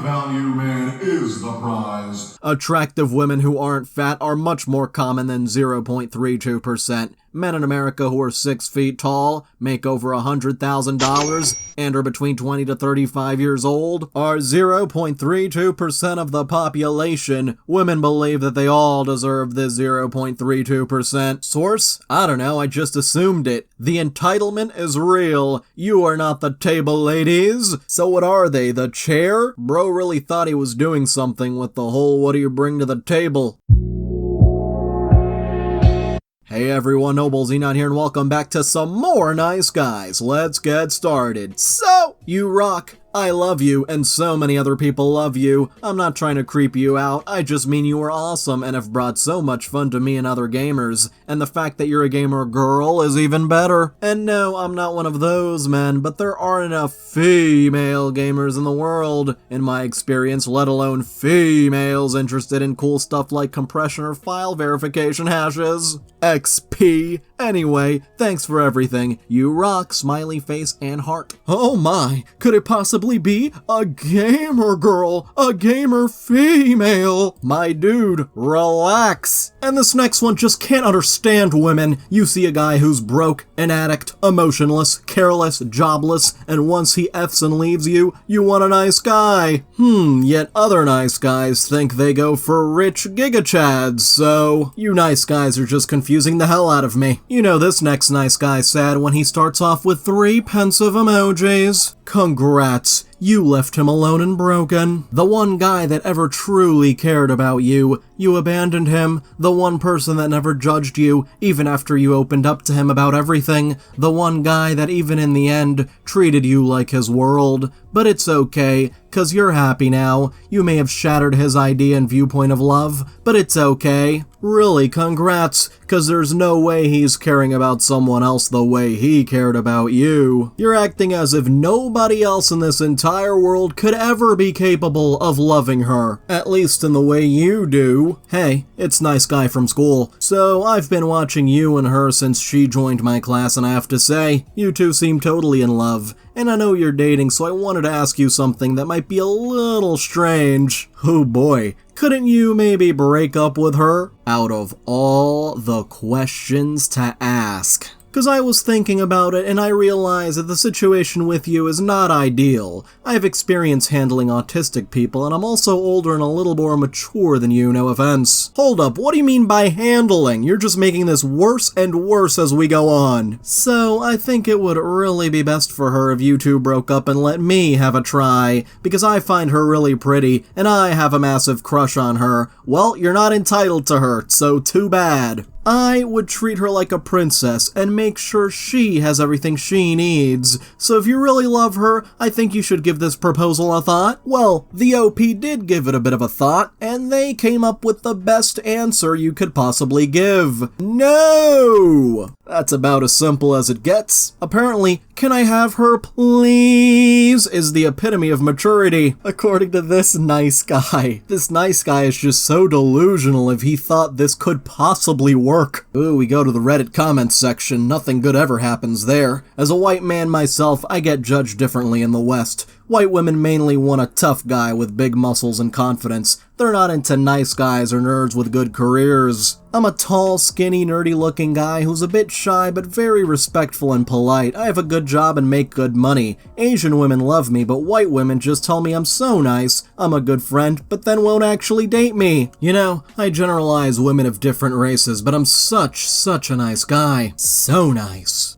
value man is the prize. Attractive women who aren't fat are much more common than 0.32%. Men in America who are 6 feet tall, make over $100,000, and are between 20 to 35 years old are 0.32% of the population. Women believe that they all deserve this 0.32%. Source? I don't know, I just assumed it. The entitlement is real. You are not the table, ladies. So what are they, the chair? Bro really thought he was doing something with the whole what do you bring to the table. Hey everyone, Noble Xenon here and welcome back to some more Nice Guys. Let's get started. So, you rock. I love you, and so many other people love you. I'm not trying to creep you out, I just mean you are awesome and have brought so much fun to me and other gamers. And the fact that you're a gamer girl is even better. And no, I'm not one of those men, but there aren't enough female gamers in the world, in my experience, let alone females interested in cool stuff like compression or file verification hashes. XP. Anyway, thanks for everything. You rock, smiley face and heart. Oh my, could it possibly be a gamer girl, a gamer female? My dude, relax. And this next one just can't understand women. You see a guy who's broke, an addict, emotionless, careless, jobless, and once he F's and leaves you, you want a nice guy. Yet other nice guys think they go for rich gigachads, so you nice guys are just confusing the hell out of me. You know this next nice guy sad when he starts off with 3 pensive emojis. Congrats, you left him alone and broken. The one guy that ever truly cared about you, you abandoned him. The one person that never judged you, even after you opened up to him about everything. The one guy that even in the end, treated you like his world. But it's okay, 'cause you're happy now. You may have shattered his idea and viewpoint of love, but it's okay. Really, congrats, 'cause there's no way he's caring about someone else the way he cared about you. You're acting as if nobody else in this entire world could ever be capable of loving her, at least in the way you do. Hey, it's Nice Guy from school. So I've been watching you and her since she joined my class, and I have to say, you two seem totally in love. And I know you're dating, so I wanted to ask you something that might be a little strange. Oh boy, couldn't you maybe break up with her? Out of all the questions to ask. 'Cause I was thinking about it and I realized that the situation with you is not ideal. I have experience handling autistic people and I'm also older and a little more mature than you, no offense. Hold up, what do you mean by handling? You're just making this worse and worse as we go on. So I think it would really be best for her if you two broke up and let me have a try, because I find her really pretty and I have a massive crush on her. Well, you're not entitled to her, so too bad. I would treat her like a princess and make sure she has everything she needs. So if you really love her, I think you should give this proposal a thought. Well, the OP did give it a bit of a thought, and they came up with the best answer you could possibly give. No! That's about as simple as it gets. Apparently, can I have her please is the epitome of maturity, according to this nice guy. This nice guy is just so delusional if he thought this could possibly work. Ooh, we go to the Reddit comments section, nothing good ever happens there. As a white man myself, I get judged differently in the West. White women mainly want a tough guy with big muscles and confidence. They're not into nice guys or nerds with good careers. I'm a tall, skinny, nerdy-looking guy who's a bit shy but very respectful and polite. I have a good job and make good money. Asian women love me, but white women just tell me I'm so nice, I'm a good friend, but then won't actually date me. You know, I generalize women of different races, but I'm such a nice guy. So nice.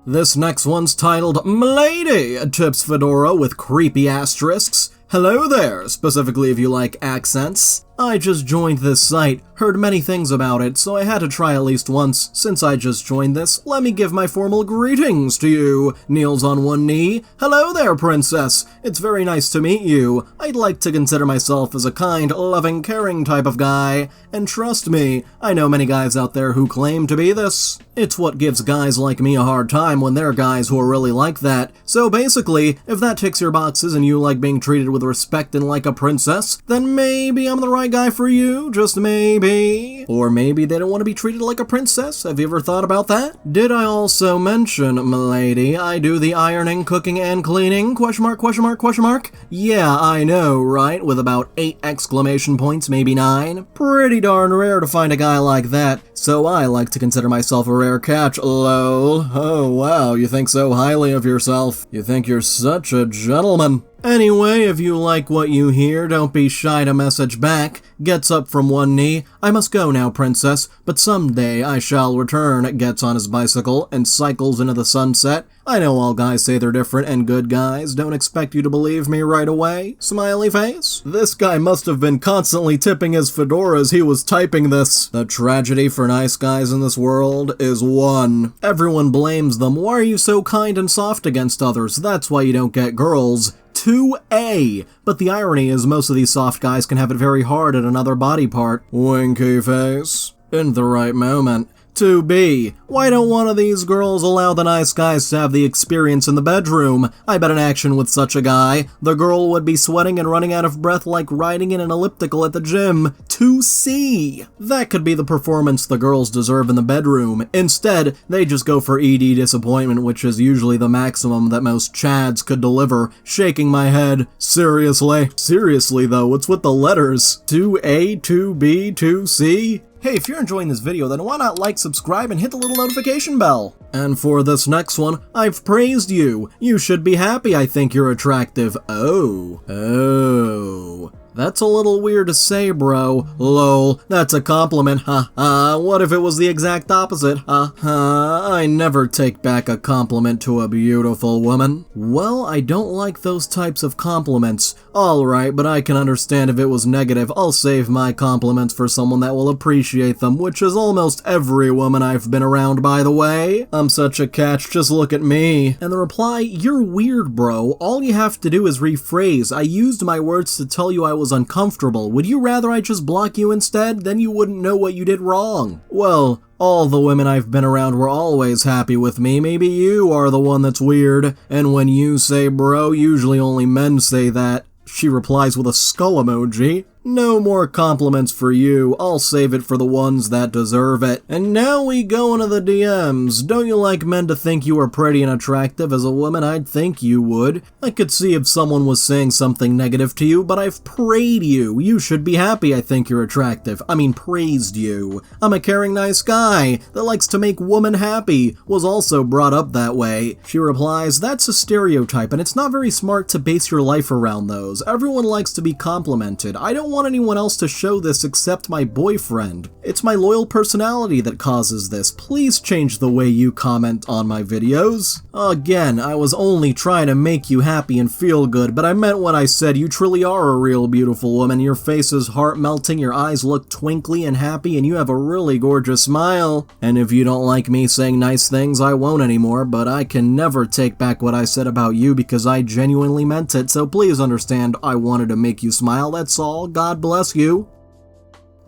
This next one's titled, "M'lady tips Fedora with creepy asterisks." Hello there, specifically if you like accents. I just joined this site, heard many things about it, so I had to try at least once. Since I just joined this, let me give my formal greetings to you. Kneels on one knee. Hello there, princess. It's very nice to meet you. I'd like to consider myself as a kind, loving, caring type of guy. And trust me, I know many guys out there who claim to be this. It's what gives guys like me a hard time when they're guys who are really like that. So basically, if that ticks your boxes and you like being treated with respect and like a princess, then maybe I'm the right guy for you, just maybe. be. Or maybe they don't want to be treated like a princess. Have you ever thought about that? Did I also mention, milady, I do the ironing, cooking, and cleaning? Question mark, question mark, question mark? Yeah, I know, right? With about 8 exclamation points, maybe 9. Pretty darn rare to find a guy like that, so I like to consider myself a rare catch, lol. Oh wow, you think so highly of yourself. You think you're such a gentleman. Anyway, if you like what you hear, don't be shy to message back. Gets up from one knee. I must go now, princess, but someday I shall return. Gets on his bicycle and cycles into the sunset. I know all guys say they're different and good guys. Don't expect you to believe me right away. Smiley face. This guy must have been constantly tipping his fedora as he was typing this. The tragedy for nice guys in this world is 1. Everyone blames them. Why are you so kind and soft against others? That's why you don't get girls. 2A. But the irony is most of these soft guys can have it very hard at another body part. Winky face. In the right moment. 2B. Why don't one of these girls allow the nice guys to have the experience in the bedroom? I bet in action with such a guy, the girl would be sweating and running out of breath like riding in an elliptical at the gym. 2C. That could be the performance the girls deserve in the bedroom. Instead, they just go for ED disappointment, which is usually the maximum that most chads could deliver. Shaking my head. Seriously? Seriously though, what's with the letters? 2A, 2B, 2C? Hey, if you're enjoying this video, then why not like, subscribe, and hit the little notification bell? And for this next one, I've praised you. You should be happy I think you're attractive. Oh. That's a little weird to say, bro. Lol, that's a compliment, ha ha. What if it was the exact opposite, ha ha. I never take back a compliment to a beautiful woman. Well, I don't like those types of compliments. Alright, but I can understand if it was negative. I'll save my compliments for someone that will appreciate them, which is almost every woman I've been around, by the way. I'm such a catch, just look at me. And the reply, you're weird, bro. All you have to do is rephrase. I used my words to tell you I was uncomfortable. Would you rather I just block you instead? Then you wouldn't know what you did wrong. Well, all the women I've been around were always happy with me. Maybe you are the one that's weird. And when you say bro, usually only men say that. She replies with a skull emoji. No more compliments for you. I'll save it for the ones that deserve it. And now we go into the DMs. Don't you like men to think you are pretty and attractive? As a woman, I'd think you would. I could see if someone was saying something negative to you, but I've prayed you. You should be happy I think you're attractive. I mean, praised you. I'm a caring, nice guy that likes to make women happy. Was also brought up that way. She replies, that's a stereotype, and it's not very smart to base your life around those. Everyone likes to be complimented. I don't want anyone else to show this except my boyfriend. It's my loyal personality that causes this. Please change the way you comment on my videos. Again, I was only trying to make you happy and feel good, but I meant what I said. You truly are a real beautiful woman. Your face is heart-melting, your eyes look twinkly and happy, and you have a really gorgeous smile. And if you don't like me saying nice things, I won't anymore, but I can never take back what I said about you because I genuinely meant it, so please understand I wanted to make you smile, that's all. God bless you.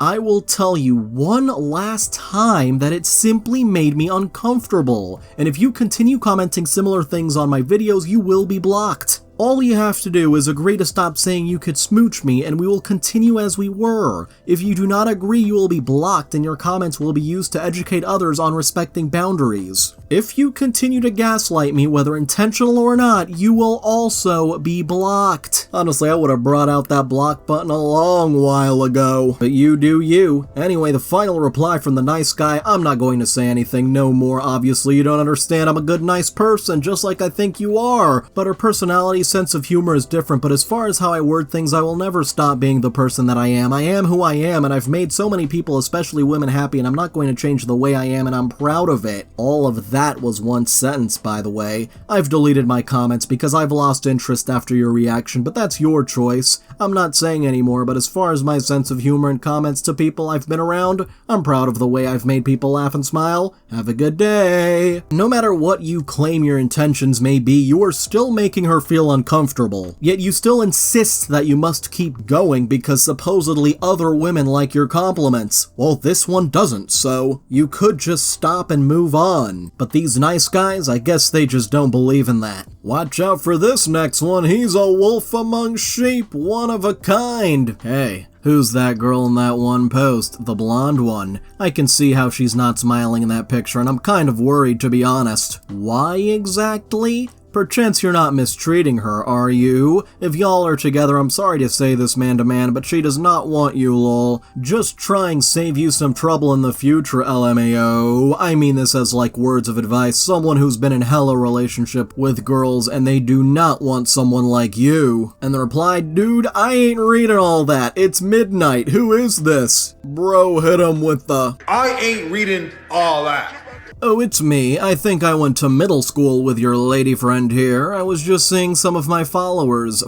I will tell you one last time that it simply made me uncomfortable, and if you continue commenting similar things on my videos, you will be blocked. All you have to do is agree to stop saying you could smooch me and we will continue as we were. If you do not agree, you will be blocked and your comments will be used to educate others on respecting boundaries. If you continue to gaslight me, whether intentional or not, you will also be blocked. Honestly, I would have brought out that block button a long while ago. But you do you. Anyway, the final reply from the nice guy, I'm not going to say anything no more. Obviously, you don't understand. I'm a good, nice person, just like I think you are. But her personality, sense of humor is different, but as far as how I word things, I will never stop being the person that I am. I am who I am, and I've made so many people, especially women, happy, and I'm not going to change the way I am, and I'm proud of it. All of that was one sentence, by the way. I've deleted my comments because I've lost interest after your reaction, but that's your choice. I'm not saying anymore, but as far as my sense of humor and comments to people I've been around, I'm proud of the way I've made people laugh and smile. Have a good day. No matter what you claim your intentions may be, you are still making her feel uncomfortable. Yet you still insist that you must keep going because supposedly other women like your compliments. Well, this one doesn't, so you could just stop and move on. But these nice guys, I guess they just don't believe in that. Watch out for this next one. He's a wolf among sheep, one of a kind. Hey, Who's that girl in that one post? The blonde one. I can see how she's not smiling in that picture, and I'm kind of worried, to be honest. Why exactly? Perchance you're not mistreating her, are you? If y'all are together, I'm sorry to say this man to man, but she does not want you, lol. Just try and save you some trouble in the future, LMAO. I mean this as like words of advice. Someone who's been in hella relationship with girls and they do not want someone like you. And the reply, dude, I ain't reading all that. It's midnight. Who is this? Bro, hit him with the, I ain't reading all that. oh, it's me. I think I went to middle school with your lady friend here. I was just seeing some of my followers,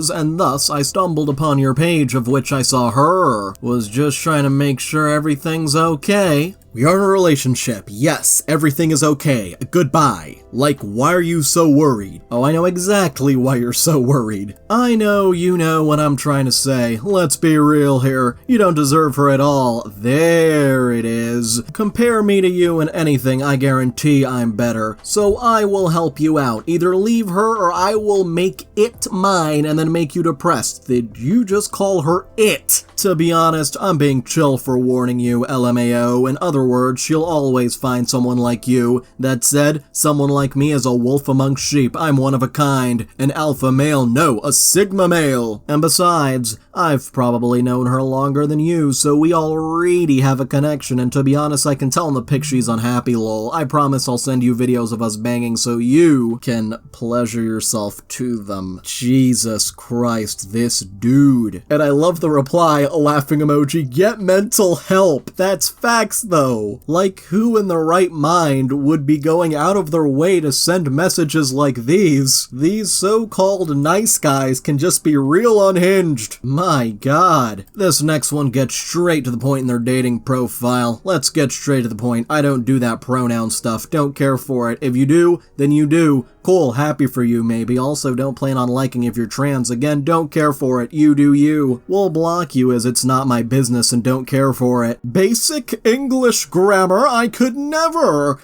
and thus I stumbled upon your page of which I saw her. Was just trying to make sure everything's okay. We are in a relationship. Yes, everything is okay. Goodbye. Like, why are you so worried? Oh, I know exactly why you're so worried. I know you know what I'm trying to say. Let's be real here. You don't deserve her at all. There it is. Compare me to you in anything, I guarantee I'm better. So I will help you out. Either leave her or I will make it mine and then make you depressed. Did you just call her it? To be honest, I'm being chill for warning you, LMAO. In other words, she'll always find someone like you. That said, someone like me is a wolf among sheep. I'm one of a kind. An alpha male, no, a sigma male. And besides, I've probably known her longer than you, so we already have a connection, and to be honest, I can tell in the pic she's unhappy, lol. I promise I'll send you videos of us banging so you can pleasure yourself to them. Jesus Christ, this dude. And I love the reply, a laughing emoji, get mental help. That's facts though. Like, who in the right mind would be going out of their way to send messages like these? These so-called nice guys can just be real unhinged. My god. This next one gets straight to the point in their dating profile. Let's get straight to the point. I don't do that pronoun stuff. Don't care for it. If you do, then you do. Cool, happy for you maybe. Also, don't plan on liking if you're trans. Again, don't care for it. You do you. We'll block you as it's not my business and don't care for it. Basic English grammar? I could never!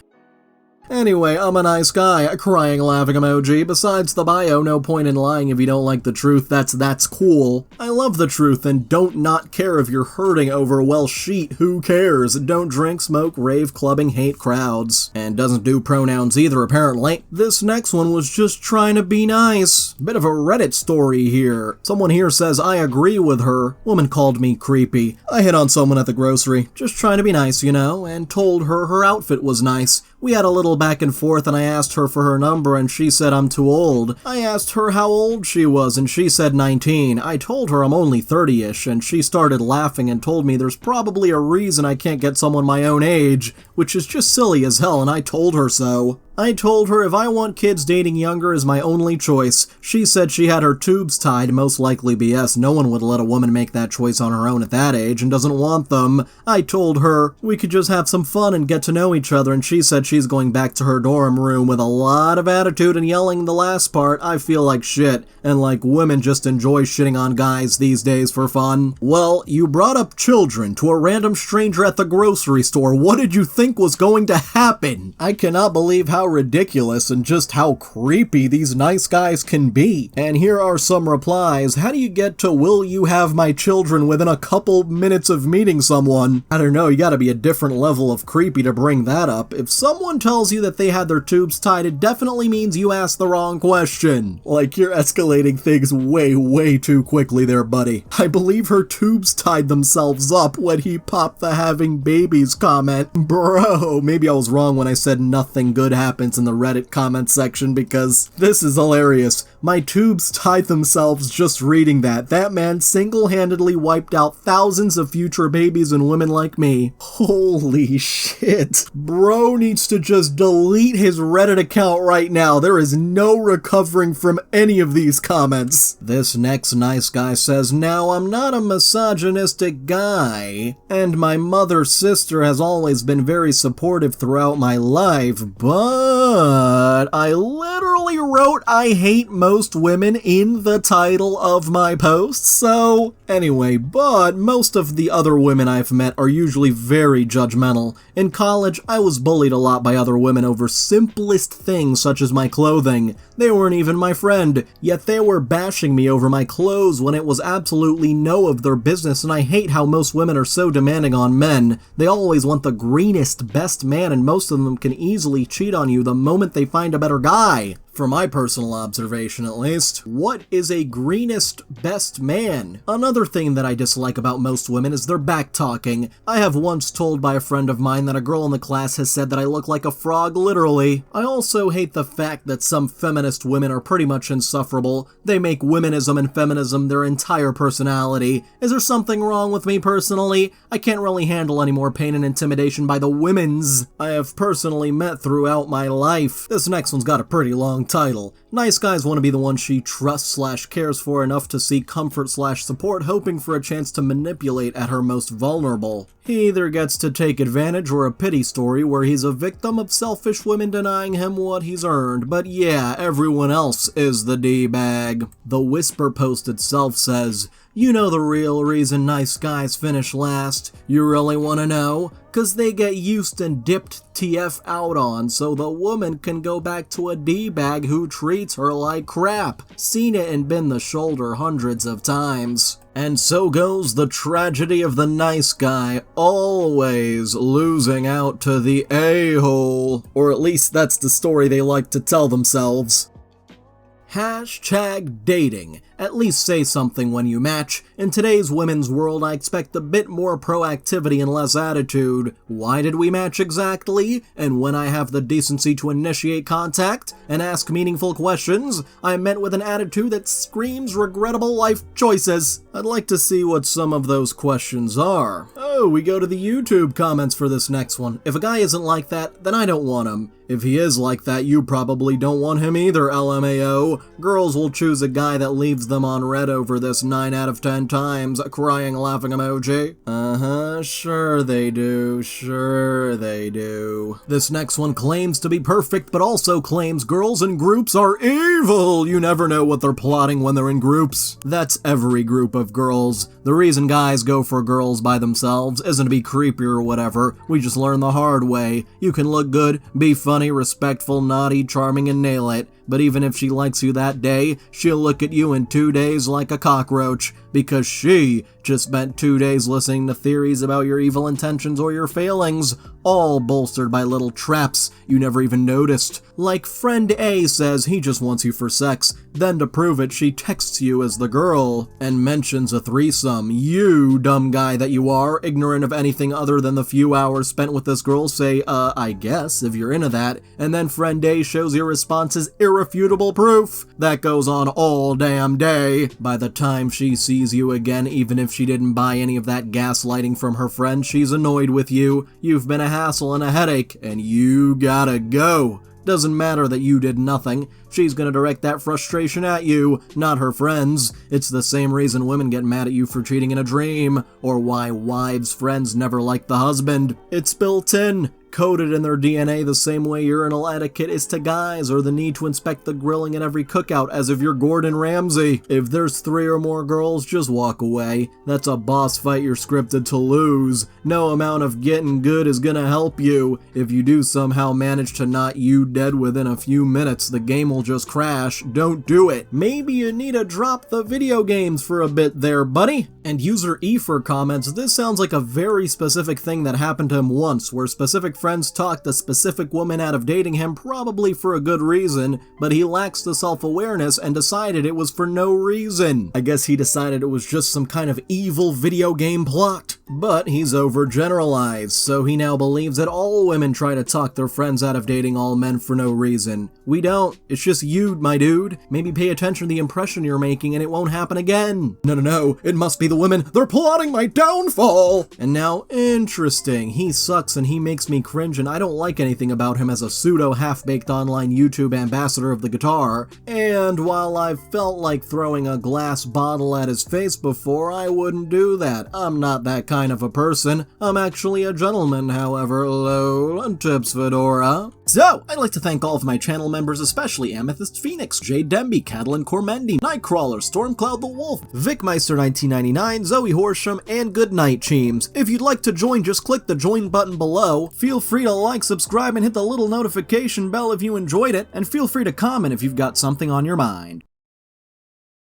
Anyway, I'm a nice guy, a crying laughing emoji. Besides the bio, no point in lying if you don't like the truth, that's cool. I love the truth and don't not care if you're hurting over, well, shit, who cares? Don't drink, smoke, rave, clubbing, hate crowds. And doesn't do pronouns either, apparently. This next one was just trying to be nice. Bit of a Reddit story here. Someone here says, I agree with her. Woman called me creepy. I hit on someone at the grocery, just trying to be nice, you know, and told her her outfit was nice. We had a little back and forth and I asked her for her number and she said I'm too old. I asked her how old she was and she said 19. I told her I'm only 30-ish and she started laughing and told me there's probably a reason I can't get someone my own age, which is just silly as hell, and I told her so. I told her if I want kids dating younger is my only choice. She said she had her tubes tied, most likely BS. No one would let a woman make that choice on her own at that age and doesn't want them. I told her we could just have some fun and get to know each other, and she said she's going back to her dorm room with a lot of attitude and yelling the last part. I feel like shit, and like women just enjoy shitting on guys these days for fun. Well, you brought up children to a random stranger at the grocery store. What did you think was going to happen? I cannot believe how ridiculous and just how creepy these nice guys can be. And here are some replies. How do you get to will you have my children within a couple minutes of meeting someone? I don't know, you gotta be a different level of creepy to bring that up. If someone tells you that they had their tubes tied, it definitely means you asked the wrong question. Like, you're escalating things way too quickly there, buddy. I believe her tubes tied themselves up when he popped the having babies comment. Bro, maybe I was wrong when I said nothing good happens in the Reddit comment section, because this is hilarious. My tubes tied themselves just reading that. That man single-handedly wiped out thousands of future babies and women like me. Holy shit. Bro needs to just delete his Reddit account right now. There is no recovering from any of these comments. This next nice guy says, now I'm not a misogynistic guy, and my mother's sister has always been very supportive throughout my life, but I literally literally wrote I hate most women in the title of my post, so anyway, but most of the other women I've met are usually very judgmental. In college, I was bullied a lot by other women over simplest things such as my clothing. They weren't even my friend, yet they were bashing me over my clothes when it was absolutely no of their business, and I hate how most women are so demanding on men. They always want the greenest, best man, and most of them can easily cheat on you the moment they find a better guy. From my personal observation at least, what is a greenest best man? Another thing that I dislike about most women is their back-talking. I have once told by a friend of mine that a girl in the class has said that I look like a frog, literally. I also hate the fact that some feminist women are pretty much insufferable. They make womenism and feminism their entire personality. Is there something wrong with me personally? I can't really handle any more pain and intimidation by the women's I have personally met throughout my life. This next one's got a pretty long title. Nice guys want to be the one she trusts/cares for enough to seek comfort/support, hoping for a chance to manipulate at her most vulnerable. He either gets to take advantage or a pity story where he's a victim of selfish women denying him what he's earned, but yeah, everyone else is the D-bag. The Whisper post itself says, "You know the real reason nice guys finish last. You really want to know? 'Cause they get used and dipped TF out on so the woman can go back to a D-bag who treats her like crap. Seen it and been the shoulder hundreds of times." And so goes the tragedy of the nice guy, always losing out to the a-hole. Or at least that's the story they like to tell themselves. Hashtag dating. At least say something when you match. In today's women's world, I expect a bit more proactivity and less attitude. Why did we match exactly? And when I have the decency to initiate contact and ask meaningful questions, I'm met with an attitude that screams regrettable life choices. I'd like to see what some of those questions are. Oh, we go to the YouTube comments for this next one. If a guy isn't like that, then I don't want him. If he is like that, you probably don't want him either, LMAO. Girls will choose a guy that leaves them on red over this 9 out of 10 times, crying laughing emoji. Sure they do, sure they do. This next one claims to be perfect, but also claims girls in groups are evil. You never know what they're plotting when they're in groups. That's every group of girls. The reason guys go for girls by themselves isn't to be creepy or whatever. We just learn the hard way. You can look good, be funny, respectful, naughty, charming, and nail it. But even if she likes you that day, she'll look at you in 2 days like a cockroach, because she just spent 2 days listening to theories about your evil intentions or your failings, all bolstered by little traps you never even noticed. Like friend A says he just wants you for sex, then to prove it she texts you as the girl, and mentions a threesome. You, dumb guy that you are, ignorant of anything other than the few hours spent with this girl, say, I guess, if you're into that, and then friend A shows your response as irrefutable proof. That goes on all damn day. By the time she sees you again, even if she didn't buy any of that gaslighting from her friend, she's annoyed with you. You've been a hassle and a headache, and you gotta go. Doesn't matter that you did nothing. She's gonna direct that frustration at you, not her friends. It's the same reason women get mad at you for cheating in a dream, or why wives' friends never like the husband. It's built in. Coded in their DNA the same way urinal etiquette is to guys, or the need to inspect the grilling at every cookout as if you're Gordon Ramsay. If there's 3 or more girls, just walk away. That's a boss fight you're scripted to lose. No amount of getting good is gonna help you. If you do somehow manage to knock you dead within a few minutes, the game will just crash. Don't do it. Maybe you need to drop the video games for a bit there, buddy. And user Efer comments, this sounds like a very specific thing that happened to him once, where specific friends talked a specific woman out of dating him, probably for a good reason, but he lacks the self-awareness and decided it was for no reason. I guess he decided it was just some kind of evil video game plot. But he's overgeneralized, so he now believes that all women try to talk their friends out of dating all men for no reason. We don't. It's just you, my dude. Maybe pay attention to the impression you're making and it won't happen again. No, it must be the women. They're plotting my downfall! And now, interesting. He sucks and he makes me cringe, and I don't like anything about him as a pseudo half-baked online YouTube ambassador of the guitar. And while I've felt like throwing a glass bottle at his face before, I wouldn't do that. I'm not that kind kind of a person. I'm actually a gentleman, however, lol, tips Fedora. So, I'd like to thank all of my channel members, especially Amethyst Phoenix, Jade Demby, Catalan Cormendi, Nightcrawler, Stormcloud the Wolf, VicMeister1999, Zoe Horsham, and Goodnight Cheems. If you'd like to join, just click the join button below. Feel free to like, subscribe, and hit the little notification bell if you enjoyed it, and feel free to comment if you've got something on your mind.